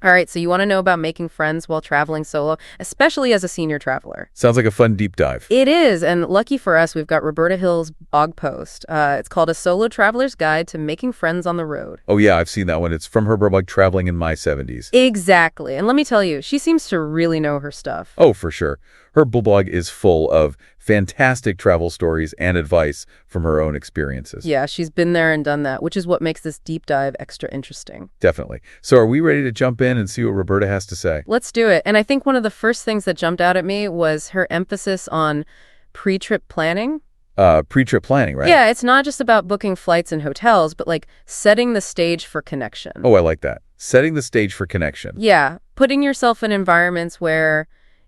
All right, so you want to know about making friends while traveling solo, especially as a senior traveler. Sounds like a fun deep dive. It is, and lucky for us, we've got Roberta Hill's blog post. It's called A Solo Traveler's Guide to Making Friends on the Road. Oh yeah, I've seen that one. It's from her blog Traveling in My 70s. Exactly, and let me tell you, she seems to really know her stuff. Oh, for sure. Her blog is full of fantastic travel stories and advice from her own experiences. Yeah, she's been there and done that, which is what makes this deep dive extra interesting. Definitely. So are we ready to jump in and see what Roberta has to say? Let's do it. And I think one of the first things that jumped out at me was her emphasis on pre-trip planning. Pre-trip planning, right? Yeah, it's not just about booking flights and hotels, but like setting the stage for connection. Oh, I like that. Setting the stage for connection. Yeah, putting yourself in environments where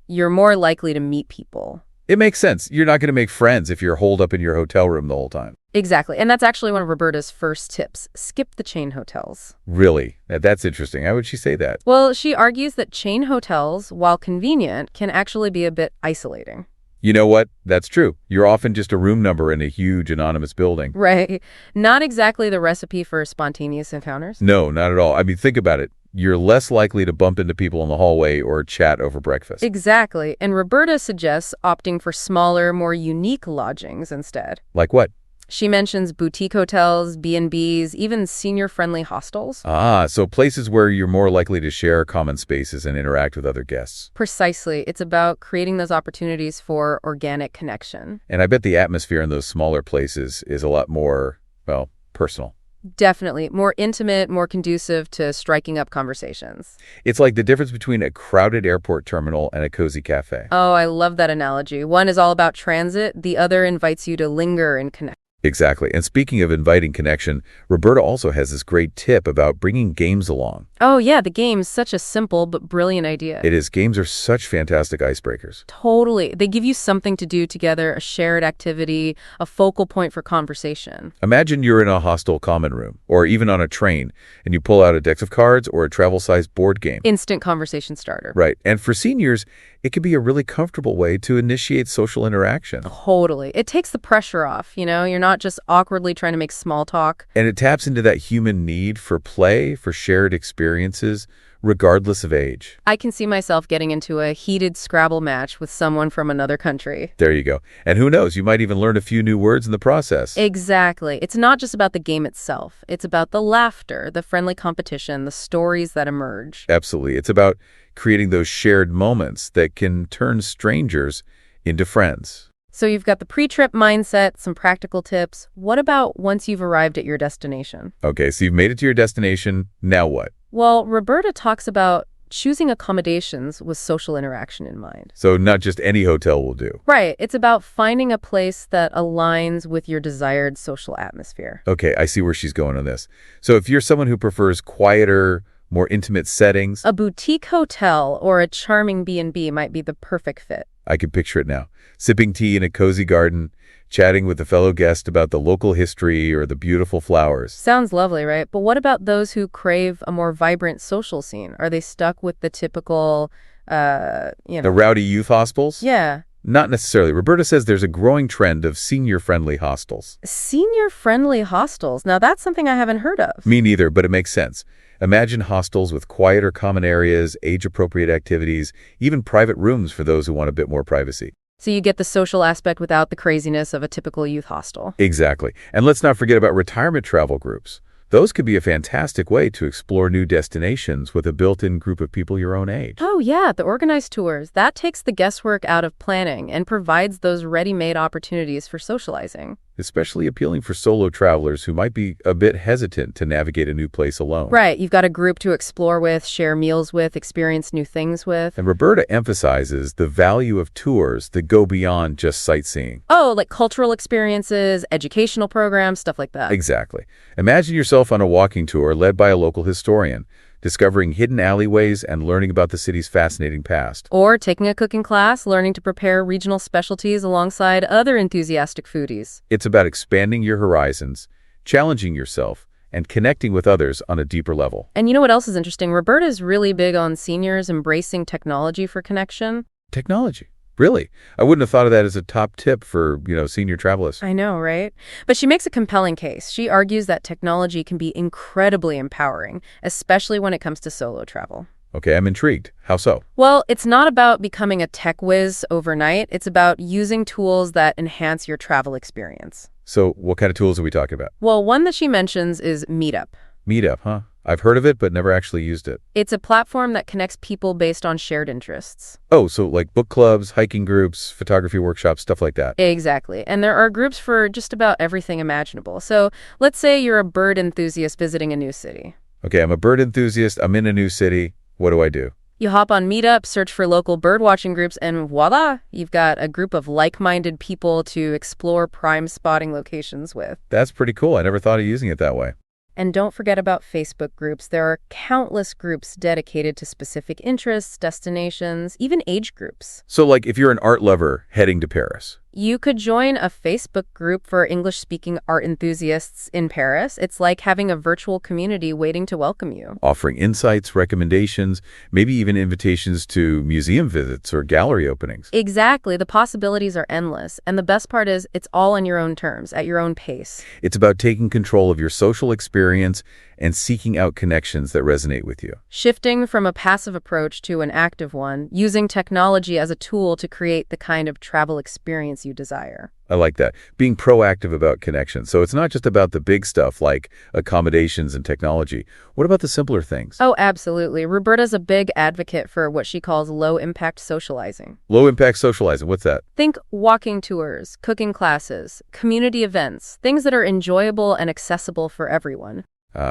you're more likely to meet people. It makes sense. You're not going to make friends if you're holed up in your hotel room the whole time. Exactly. And that's actually one of Roberta's first tips. Skip the chain hotels. Really? That's interesting. How would she say that? Well, she argues that chain hotels, while convenient, can actually be a bit isolating. You know what? That's true. You're often just a room number in a huge anonymous building. Right. Not exactly the recipe for spontaneous encounters. No, not at all. I mean, think about it. You're less likely to bump into people in the hallway or chat over breakfast. Exactly. And Roberta suggests opting for smaller, more unique lodgings instead. Like what? She mentions boutique hotels, B&Bs, even senior-friendly hostels. Ah, so places where you're more likely to share common spaces and interact with other guests. Precisely. It's about creating those opportunities for organic connection. And I bet the atmosphere in those smaller places is a lot more, well, personal. Definitely. More intimate, more conducive to striking up conversations. It's like the difference between a crowded airport terminal and a cozy cafe. Oh, I love that analogy. One is all about transit. The other invites you to linger and connect. Exactly. And speaking of inviting connection, Roberta also has this great tip about bringing games along. Oh, yeah, the game's such a simple but brilliant idea. It is. Games are such fantastic icebreakers. Totally. They give you something to do together, a shared activity, a focal point for conversation. Imagine you're in a hostel common room, or even on a train, and you pull out a deck of cards or a travel-sized board game. Instant conversation starter. Right. And for seniors, it can be a really comfortable way to initiate social interaction. Totally. It takes the pressure off, You're not just awkwardly trying to make small talk. And it taps into that human need for play, for shared experiences, regardless of age. I can see myself getting into a heated Scrabble match with someone from another country. There you go. And who knows, you might even learn a few new words in the process. Exactly. It's not just about the game itself. It's about the laughter, the friendly competition, the stories that emerge. Absolutely. It's about creating those shared moments that can turn strangers into friends. So you've got the pre-trip mindset, some practical tips. What about once you've arrived at your destination? Okay, so you've made it to your destination. Now what? Well, Roberta talks about choosing accommodations with social interaction in mind. So not just any hotel will do. Right. It's about finding a place that aligns with your desired social atmosphere. Okay, I see where she's going on this. So if you're someone who prefers quieter, more intimate settings, A boutique hotel or a charming B&B might be the perfect fit. I can picture it now. Sipping tea in a cozy garden, chatting with a fellow guest about the local history or the beautiful flowers. Sounds lovely, right? But what about those who crave a more vibrant social scene? Are they stuck with the typical, The rowdy youth hostels? Yeah. Not necessarily. Roberta says there's a growing trend of senior-friendly hostels. Senior-friendly hostels. Now, that's something I haven't heard of. Me neither, but it makes sense. Imagine hostels with quieter common areas, age-appropriate activities, even private rooms for those who want a bit more privacy. So you get the social aspect without the craziness of a typical youth hostel. Exactly. And let's not forget about retirement travel groups. Those could be a fantastic way to explore new destinations with a built-in group of people your own age. Oh, yeah, the organized tours. That takes the guesswork out of planning and provides those ready-made opportunities for socializing. Especially appealing for solo travelers who might be a bit hesitant to navigate a new place alone. Right, you've got a group to explore with, share meals with, experience new things with. And Roberta emphasizes the value of tours that go beyond just sightseeing. Oh, like cultural experiences, educational programs, stuff like that. Exactly. Imagine yourself on a walking tour led by a local historian, discovering hidden alleyways and learning about the city's fascinating past. Or taking a cooking class, learning to prepare regional specialties alongside other enthusiastic foodies. It's about expanding your horizons, challenging yourself, and connecting with others on a deeper level. And you know what else is interesting? Roberta is really big on seniors embracing technology for connection. Technology. Really? I wouldn't have thought of that as a top tip for, senior travelers. I know, right? But she makes a compelling case. She argues that technology can be incredibly empowering, especially when it comes to solo travel. Okay, I'm intrigued. How so? Well, it's not about becoming a tech whiz overnight. It's about using tools that enhance your travel experience. So what kind of tools are we talking about? Well, one that she mentions is Meetup. Meetup, huh? I've heard of it, but never actually used it. It's a platform that connects people based on shared interests. Oh, so like book clubs, hiking groups, photography workshops, stuff like that. Exactly. And there are groups for just about everything imaginable. So let's say you're a bird enthusiast visiting a new city. Okay, I'm a bird enthusiast. I'm in a new city. What do I do? You hop on Meetup, search for local bird watching groups, and voila, you've got a group of like-minded people to explore prime spotting locations with. That's pretty cool. I never thought of using it that way. And don't forget about Facebook groups. There are countless groups dedicated to specific interests, destinations, even age groups. So like if you're an art lover heading to Paris. You could join a Facebook group for English-speaking art enthusiasts in Paris. It's like having a virtual community waiting to welcome you. Offering insights, recommendations, maybe even invitations to museum visits or gallery openings. Exactly. The possibilities are endless. And the best part is it's all on your own terms, at your own pace. It's about taking control of your social experience and seeking out connections that resonate with you. Shifting from a passive approach to an active one, using technology as a tool to create the kind of travel experience you desire. I like that. Being proactive about connections. So it's not just about the big stuff like accommodations and technology. What about the simpler things? Oh, absolutely. Roberta's a big advocate for what she calls low-impact socializing. Low-impact socializing. What's that? Think walking tours, cooking classes, community events, things that are enjoyable and accessible for everyone.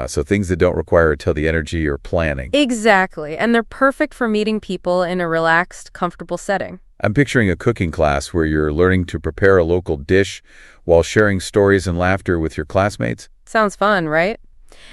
So things that don't require a ton of energy or planning. Exactly. And they're perfect for meeting people in a relaxed, comfortable setting. I'm picturing a cooking class where you're learning to prepare a local dish while sharing stories and laughter with your classmates. Sounds fun, right?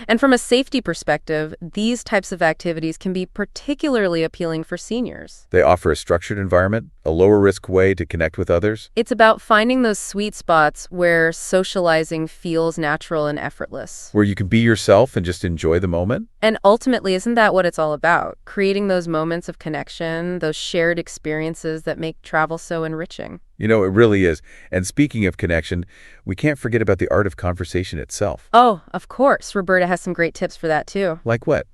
And from a safety perspective, these types of activities can be particularly appealing for seniors. They offer a structured environment, a lower-risk way to connect with others. It's about finding those sweet spots where socializing feels natural and effortless. Where you can be yourself and just enjoy the moment. And ultimately, isn't that what it's all about? Creating those moments of connection, those shared experiences that make travel so enriching. You know, it really is. And speaking of connection, we can't forget about the art of conversation itself. Oh, of course. Roberta has some great tips for that, too. Like what?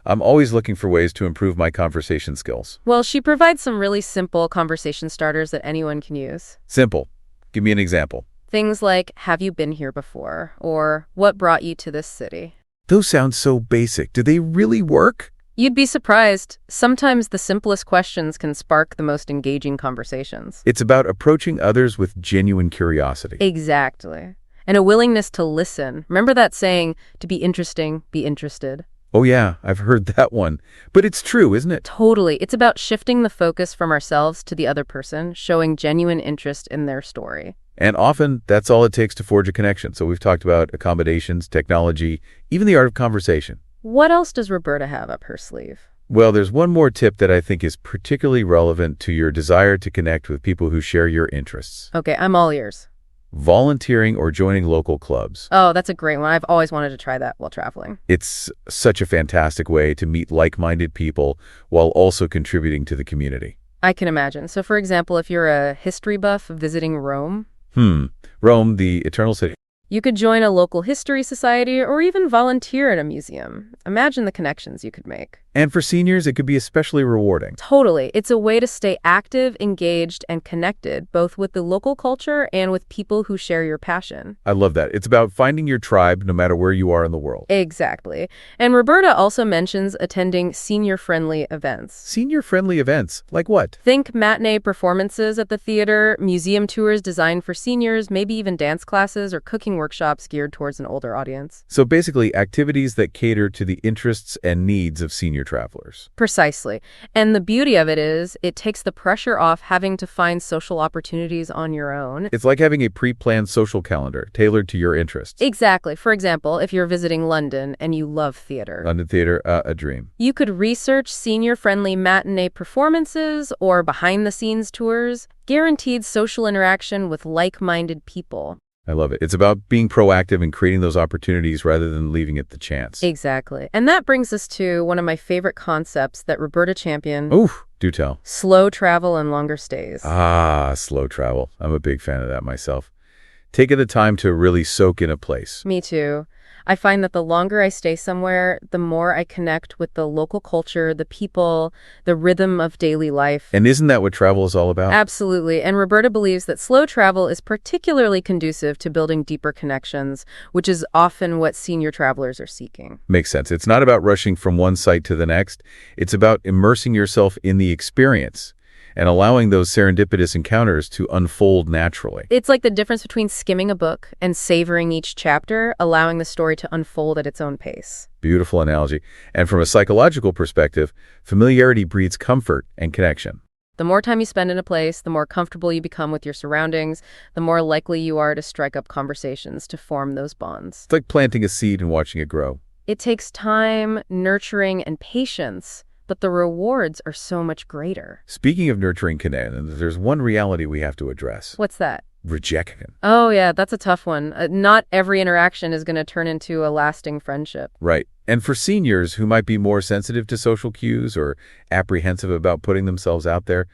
I'm always looking for ways to improve my conversation skills. Well, she provides some really simple conversation starters that anyone can use. Simple. Give me an example. Things like, have you been here before? Or, what brought you to this city? Those sound so basic. Do they really work? You'd be surprised. Sometimes the simplest questions can spark the most engaging conversations. It's about approaching others with genuine curiosity. Exactly. And a willingness to listen. Remember that saying, to be interesting, be interested? Oh yeah, I've heard that one. But it's true, isn't it? Totally. It's about shifting the focus from ourselves to the other person, showing genuine interest in their story. And often, that's all it takes to forge a connection. So we've talked about accommodations, technology, even the art of conversation. What else does Roberta have up her sleeve? Well, there's one more tip that I think is particularly relevant to your desire to connect with people who share your interests. Okay, I'm all ears. Volunteering or joining local clubs. Oh, that's a great one. I've always wanted to try that while traveling. It's such a fantastic way to meet like-minded people while also contributing to the community. I can imagine. So, for example, if you're a history buff visiting Rome, Rome, the eternal city. you could join a local history society or even volunteer at a museum. Imagine the connections you could make. And for seniors, it could be especially rewarding. Totally. It's a way to stay active, engaged, and connected, both with the local culture and with people who share your passion. I love that. It's about finding your tribe no matter where you are in the world. Exactly. And Roberta also mentions attending senior-friendly events. Senior-friendly events? Like what? Think matinee performances at the theater, museum tours designed for seniors, maybe even dance classes or cooking workshops geared towards an older audience. So basically, activities that cater to the interests and needs of senior travelers. Precisely. And the beauty of it is, it takes the pressure off having to find social opportunities on your own. It's like having a pre-planned social calendar tailored to your interests. Exactly. For example, if you're visiting London and you love theater. London theater, a dream. You could research senior-friendly matinee performances or behind-the-scenes tours, guaranteed social interaction with like-minded people. I love it. It's about being proactive and creating those opportunities rather than leaving it to chance. Exactly. And that brings us to one of my favorite concepts that Roberta championed. Ooh, do tell. Slow travel and longer stays. Slow travel. I'm a big fan of that myself. Taking the time to really soak in a place. Me too. I find that the longer I stay somewhere, the more I connect with the local culture, the people, the rhythm of daily life. And isn't that what travel is all about? Absolutely. And Roberta believes that slow travel is particularly conducive to building deeper connections, which is often what senior travelers are seeking. Makes sense. It's not about rushing from one site to the next. It's about immersing yourself in the experience and allowing those serendipitous encounters to unfold naturally. It's like the difference between skimming a book and savoring each chapter, allowing the story to unfold at its own pace. Beautiful analogy. And from a psychological perspective, familiarity breeds comfort and connection. The more time you spend in a place, the more comfortable you become with your surroundings, the more likely you are to strike up conversations to form those bonds. It's like planting a seed and watching it grow. It takes time, nurturing, and patience, but the rewards are so much greater. Speaking of nurturing connection, there's one reality we have to address. What's that? Rejection. Oh, yeah, that's a tough one. Not every interaction is going to turn into a lasting friendship. Right. And for seniors who might be more sensitive to social cues or apprehensive about putting themselves out there,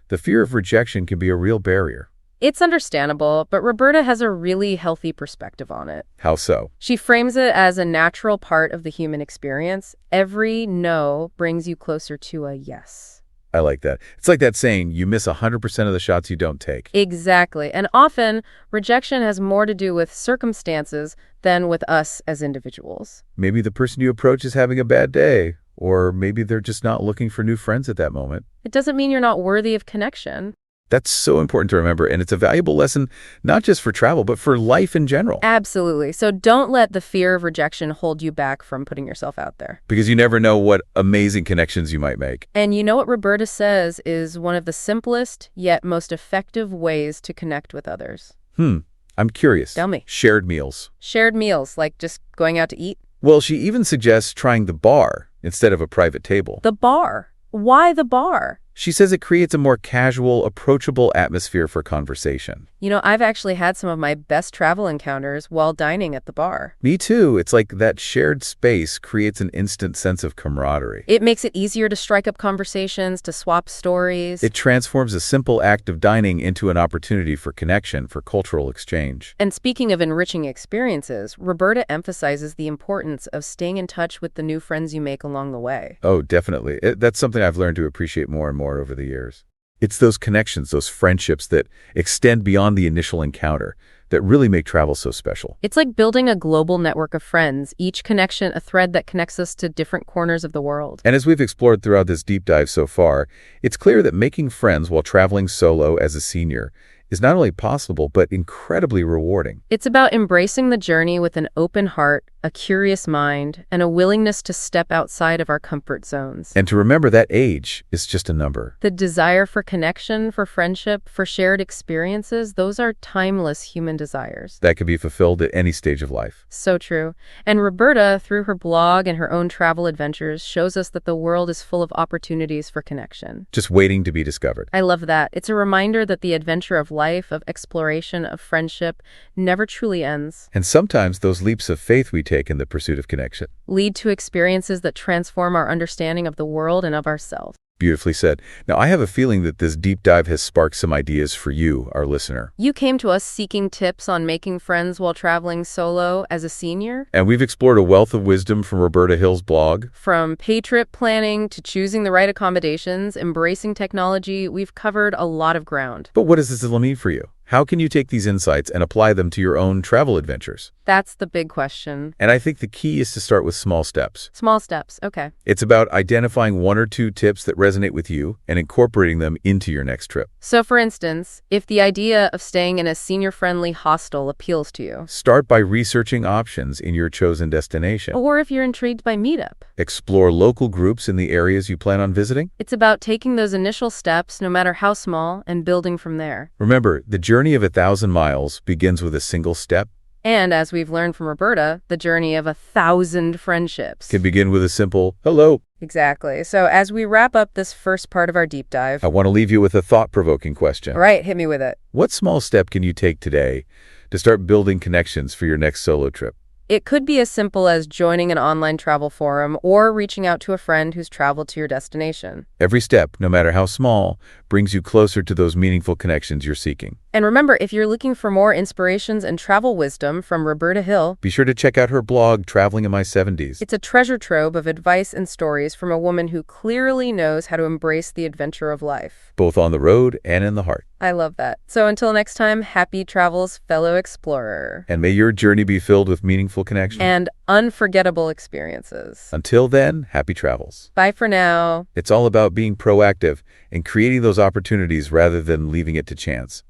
the fear of rejection can be a real barrier. It's understandable, but Roberta has a really healthy perspective on it. How so? She frames it as a natural part of the human experience. Every no brings you closer to a yes. I like that. It's like that saying, you miss 100% of the shots you don't take. Exactly. And often, rejection has more to do with circumstances than with us as individuals. Maybe the person you approach is having a bad day, or maybe they're just not looking for new friends at that moment. It doesn't mean you're not worthy of connection. That's so important to remember, and it's a valuable lesson not just for travel, but for life in general. Absolutely. So don't let the fear of rejection hold you back from putting yourself out there. Because you never know what amazing connections you might make. And you know what Roberta says is one of the simplest yet most effective ways to connect with others? I'm curious. Tell me. Shared meals. Shared meals, like just going out to eat? Well, she even suggests trying the bar instead of a private table. The bar. Why the bar? She says it creates a more casual, approachable atmosphere for conversation. You know, I've actually had some of my best travel encounters while dining at the bar. Me too. It's like that shared space creates an instant sense of camaraderie. It makes it easier to strike up conversations, to swap stories. It transforms a simple act of dining into an opportunity for connection, for cultural exchange. And speaking of enriching experiences, Roberta emphasizes the importance of staying in touch with the new friends you make along the way. Oh, definitely. That's something I've learned to appreciate more and more over the years. It's those connections, those friendships that extend beyond the initial encounter that really make travel so special. It's like building a global network of friends, each connection a thread that connects us to different corners of the world. And as we've explored throughout this deep dive so far, it's clear that making friends while traveling solo as a senior is not only possible, but incredibly rewarding. It's about embracing the journey with an open heart, a curious mind, and a willingness to step outside of our comfort zones. And to remember that age is just a number. The desire for connection, for friendship, for shared experiences, those are timeless human desires. That can be fulfilled at any stage of life. So true. And Roberta, through her blog and her own travel adventures, shows us that the world is full of opportunities for connection. Just waiting to be discovered. I love that. It's a reminder that the adventure of life, of exploration, of friendship, never truly ends. And sometimes those leaps of faith we take in the pursuit of connection Lead to experiences that transform our understanding of the world and of ourselves. Beautifully said. Now, I have a feeling that this deep dive has sparked some ideas for you, our listener. You came to us seeking tips on making friends while traveling solo as a senior? And we've explored a wealth of wisdom from Roberta Hill's blog. From pay trip planning to choosing the right accommodations, embracing technology, we've covered a lot of ground. But what does this all mean for you? How can you take these insights and apply them to your own travel adventures? That's the big question. And I think the key is to start with small steps. Small steps, okay. It's about identifying one or two tips that resonate with you and incorporating them into your next trip. So for instance, if the idea of staying in a senior-friendly hostel appeals to you, Start by researching options in your chosen destination. or if you're intrigued by Meetup, Explore local groups in the areas you plan on visiting. it's about taking those initial steps, no matter how small, and building from there. Remember, the journey of 1,000 miles begins with a single step. And as we've learned from Roberta, the journey of 1,000 friendships. Can begin with a simple, hello. Exactly. So as we wrap up this first part of our deep dive, I want to leave you with a thought-provoking question. all right, hit me with it. What small step can you take today to start building connections for your next solo trip? It could be as simple as joining an online travel forum or reaching out to a friend who's traveled to your destination. Every step, no matter how small, brings you closer to those meaningful connections you're seeking. And remember, if you're looking for more inspirations and travel wisdom from Roberta Hill, Be sure to check out her blog, Traveling in My 70s. it's a treasure trove of advice and stories from a woman who clearly knows how to embrace the adventure of life. Both on the road and in the heart. I love that. So until next time, happy travels, fellow explorer. And may your journey be filled with meaningful connection. And unforgettable experiences. Until then, happy travels. Bye for now. It's all about being proactive and creating those opportunities rather than leaving it to chance.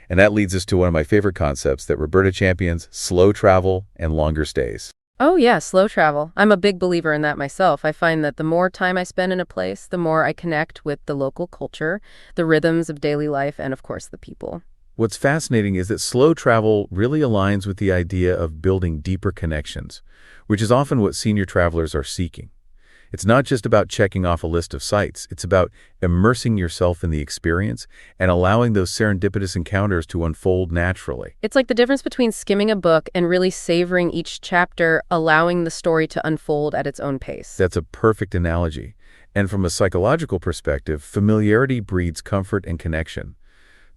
And that leads us to one of my favorite concepts that Roberta champions: slow travel and longer stays. Oh yeah, slow travel. I'm a big believer in that myself. I find that the more time I spend in a place, the more I connect with the local culture, the rhythms of daily life, and of course the people. What's fascinating is that slow travel really aligns with the idea of building deeper connections, which is often what senior travelers are seeking. It's not just about checking off a list of sites. It's about immersing yourself in the experience and allowing those serendipitous encounters to unfold naturally. It's like the difference between skimming a book and really savoring each chapter, allowing the story to unfold at its own pace. That's a perfect analogy. And from a psychological perspective, familiarity breeds comfort and connection.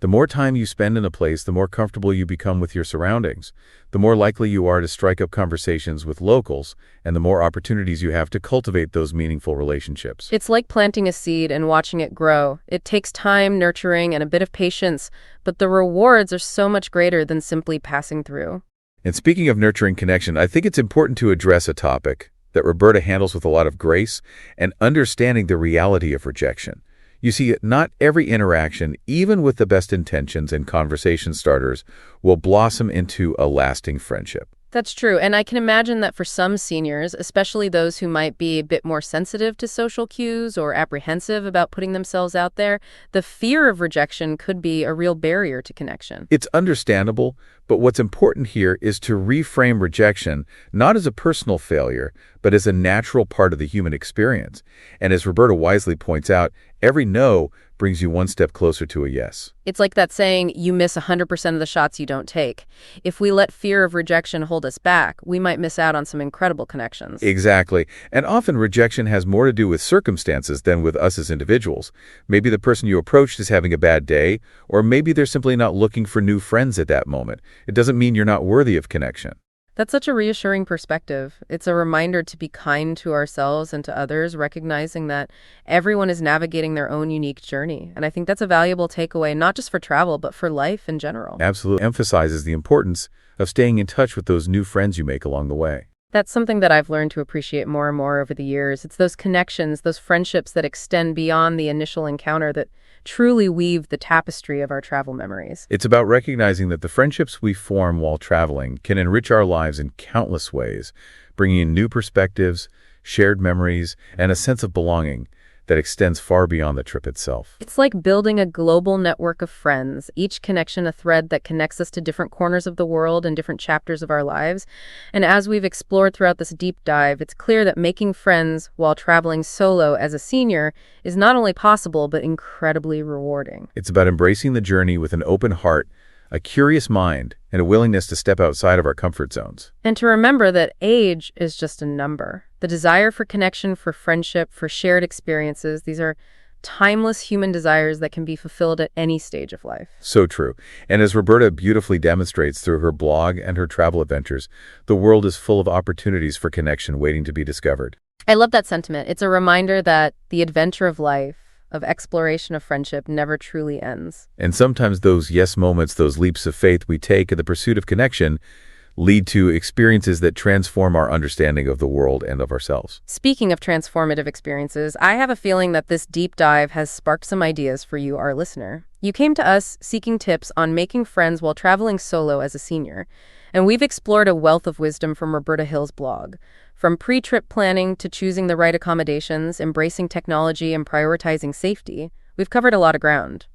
The more time you spend in a place, the more comfortable you become with your surroundings, the more likely you are to strike up conversations with locals, and the more opportunities you have to cultivate those meaningful relationships. It's like planting a seed and watching it grow. It takes time, nurturing, and a bit of patience, but the rewards are so much greater than simply passing through. And speaking of nurturing connection, I think it's important to address a topic that Roberta handles with a lot of grace and understanding: the reality of rejection. You see, not every interaction, even with the best intentions and conversation starters, will blossom into a lasting friendship. That's true, and I can imagine that for some seniors, especially those who might be a bit more sensitive to social cues or apprehensive about putting themselves out there, the fear of rejection could be a real barrier to connection. It's understandable, but what's important here is to reframe rejection not as a personal failure, but as a natural part of the human experience. And as Roberta wisely points out, every no brings you one step closer to a yes. It's like that saying, you miss 100% of the shots you don't take. If we let fear of rejection hold us back, we might miss out on some incredible connections. Exactly. And often rejection has more to do with circumstances than with us as individuals. Maybe the person you approached is having a bad day, or maybe they're simply not looking for new friends at that moment. It doesn't mean you're not worthy of connection. That's such a reassuring perspective. It's a reminder to be kind to ourselves and to others, recognizing that everyone is navigating their own unique journey. And I think that's a valuable takeaway, not just for travel, but for life in general. Absolutely emphasizes the importance of staying in touch with those new friends you make along the way. That's something that I've learned to appreciate more and more over the years. It's those connections, those friendships that extend beyond the initial encounter that truly weave the tapestry of our travel memories. It's about recognizing that the friendships we form while traveling can enrich our lives in countless ways, bringing in new perspectives, shared memories, and a sense of belonging that extends far beyond the trip itself. It's like building a global network of friends, each connection a thread that connects us to different corners of the world and different chapters of our lives. And as we've explored throughout this deep dive, it's clear that making friends while traveling solo as a senior is not only possible, but incredibly rewarding. It's about embracing the journey with an open heart, a curious mind, and a willingness to step outside of our comfort zones. And to remember that age is just a number. The desire for connection, for friendship, for shared experiences, these are timeless human desires that can be fulfilled at any stage of life. So true. And as Roberta beautifully demonstrates through her blog and her travel adventures, the world is full of opportunities for connection waiting to be discovered. I love that sentiment. It's a reminder that the adventure of life, of exploration of friendship, never truly ends. And sometimes those yes moments, those leaps of faith we take in the pursuit of connection, lead to experiences that transform our understanding of the world and of ourselves. Speaking of transformative experiences, I have a feeling that this deep dive has sparked some ideas for you, our listener. You came to us seeking tips on making friends while traveling solo as a senior, and we've explored a wealth of wisdom from Roberta Hill's blog. From pre-trip planning to choosing the right accommodations, embracing technology, and prioritizing safety, we've covered a lot of ground.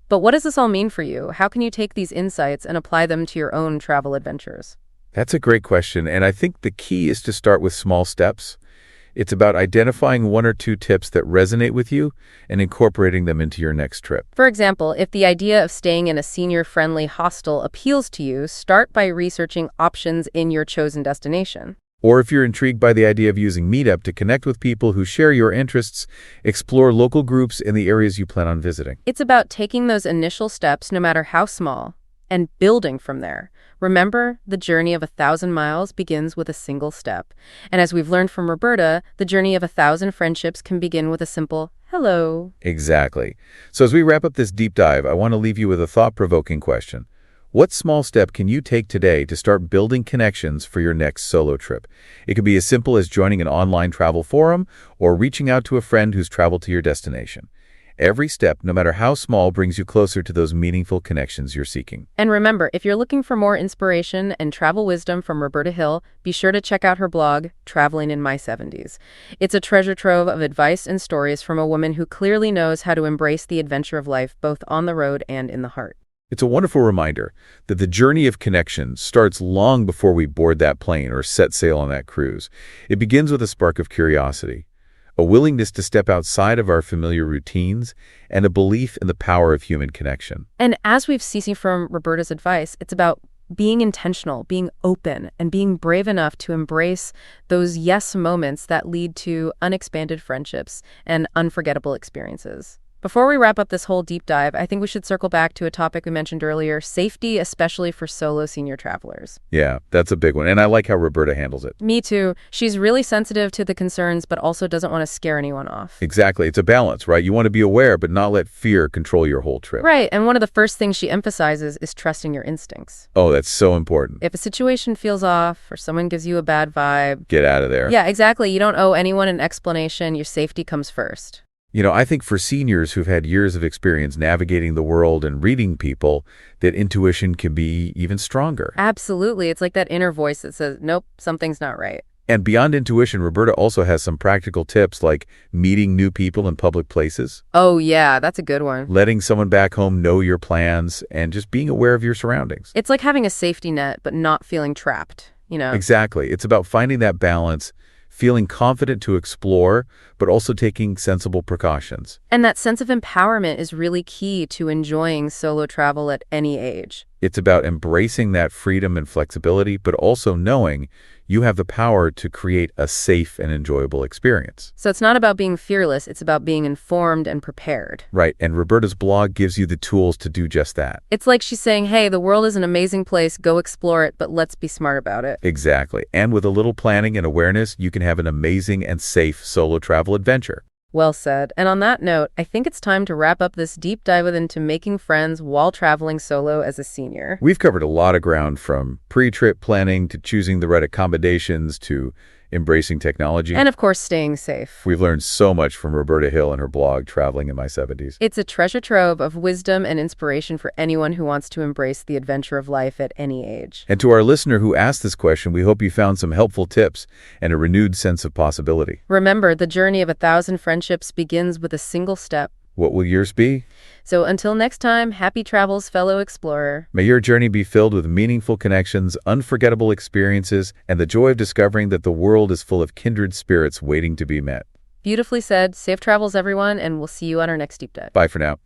But what does this all mean for you? How can you take these insights and apply them to your own travel adventures? That's a great question, and I think the key is to start with small steps. It's about identifying one or two tips that resonate with you and incorporating them into your next trip. For example, if the idea of staying in a senior-friendly hostel appeals to you, start by researching options in your chosen destination. Or if you're intrigued by the idea of using Meetup to connect with people who share your interests, explore local groups in the areas you plan on visiting. It's about taking those initial steps, no matter how small, and building from there. Remember, the journey of 1,000 miles begins with a single step. And as we've learned from Roberta, the journey of 1,000 friendships can begin with a simple hello. Exactly. So as we wrap up this deep dive, I want to leave you with a thought-provoking question. What small step can you take today to start building connections for your next solo trip? It could be as simple as joining an online travel forum or reaching out to a friend who's traveled to your destination. Every step, no matter how small, brings you closer to those meaningful connections you're seeking. And remember, if you're looking for more inspiration and travel wisdom from Roberta Hill, be sure to check out her blog, Traveling in My 70s. It's a treasure trove of advice and stories from a woman who clearly knows how to embrace the adventure of life, both on the road and in the heart. It's a wonderful reminder that the journey of connection starts long before we board that plane or set sail on that cruise. It begins with a spark of curiosity, a willingness to step outside of our familiar routines, and a belief in the power of human connection. And as we've seen from Roberta's advice, it's about being intentional, being open, and being brave enough to embrace those yes moments that lead to unexpanded friendships and unforgettable experiences. Before we wrap up this whole deep dive, I think we should circle back to a topic we mentioned earlier, safety, especially for solo senior travelers. Yeah, that's a big one, and I like how Roberta handles it. Me too. She's really sensitive to the concerns, but also doesn't want to scare anyone off. Exactly. It's a balance, right? You want to be aware, but not let fear control your whole trip. Right, and one of the first things she emphasizes is trusting your instincts. Oh, that's so important. If a situation feels off or someone gives you a bad vibe, Get out of there. yeah, exactly. You don't owe anyone an explanation. Your safety comes first. You know, I think for seniors who've had years of experience navigating the world and reading people, that intuition can be even stronger. Absolutely. It's like that inner voice that says, nope, something's not right. And beyond intuition, Roberta also has some practical tips like meeting new people in public places, Oh, yeah, that's a good one. letting someone back home know your plans, and just being aware of your surroundings. It's like having a safety net, but not feeling trapped, you know? Exactly. It's about finding that balance, feeling confident to explore, but also taking sensible precautions. And that sense of empowerment is really key to enjoying solo travel at any age. It's about embracing that freedom and flexibility, but also knowing you have the power to create a safe and enjoyable experience. So it's not about being fearless, it's about being informed and prepared. Right, and Roberta's blog gives you the tools to do just that. It's like she's saying, hey, the world is an amazing place, go explore it, but let's be smart about it. Exactly. And with a little planning and awareness, you can have an amazing and safe solo travel adventure. Well said. And on that note, I think it's time to wrap up this deep dive into making friends while traveling solo as a senior. We've covered a lot of ground, from pre-trip planning to choosing the right accommodations to embracing technology. And of course, staying safe. We've learned so much from Roberta Hill and her blog, Traveling in My 70s. It's a treasure trove of wisdom and inspiration for anyone who wants to embrace the adventure of life at any age. And to our listener who asked this question, we hope you found some helpful tips and a renewed sense of possibility. Remember, the journey of 1,000 friendships begins with a single step. What will yours be? So until next time, happy travels, fellow explorer. May your journey be filled with meaningful connections, unforgettable experiences, and the joy of discovering that the world is full of kindred spirits waiting to be met. Beautifully said. Safe travels, everyone, and we'll see you on our next deep dive. Bye for now.